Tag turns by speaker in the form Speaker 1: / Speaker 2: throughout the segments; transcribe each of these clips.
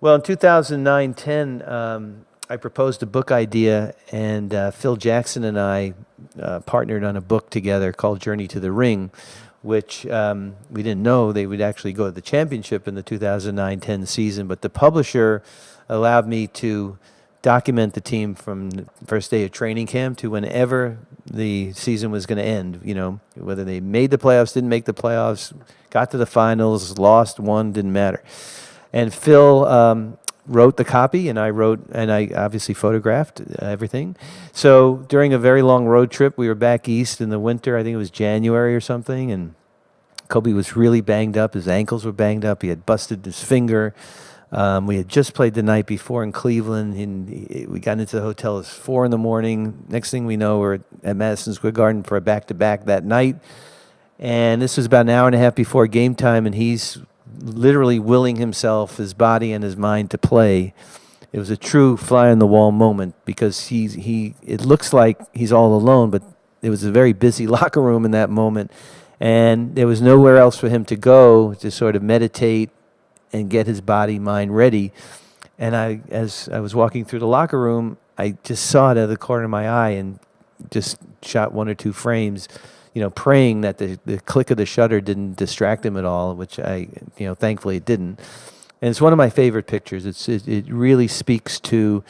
Speaker 1: Well, in 2009-10, I proposed a book idea, and Phil Jackson and I partnered on a book together called Journey to the Ring, which we didn't know they would actually go to the championship in the 2009-10 season, but the publisher allowed me to document the team from the first day of training camp to whenever the season was going to end, whether they made the playoffs, didn't make the playoffs, got to the finals, lost, won, didn't matter. And Phil wrote the copy, and I obviously photographed everything. So during a very long road trip, we were back east in the winter. I think it was January or something, and Kobe was really banged up. His ankles were banged up. He had busted his finger. We had just played the night before in Cleveland, and we got into the hotel. It was 4 a.m. Next thing we know, we're at Madison Square Garden for a back-to-back that night. And this was about an hour and a half before game time, and he's literally willing himself, his body and his mind, to play. It was a true fly-on-the-wall moment because it looks like he's all alone, but it was a very busy locker room in that moment, and there was nowhere else for him to go to sort of meditate and get his body, mind ready. And as I was walking through the locker room, I just saw it out of the corner of my eye and just shot 1 or 2 frames, praying that the click of the shutter didn't distract him at all, which thankfully it didn't. And it's one of my favorite pictures. It really speaks to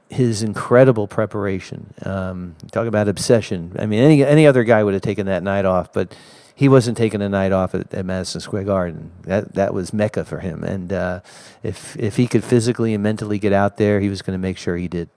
Speaker 1: his incredible preparation. Talk about obsession. I mean, any other guy would have taken that night off, but he wasn't taking a night off at Madison Square Garden. That was Mecca for him. And if he could physically and mentally get out there, he was going to make sure he did.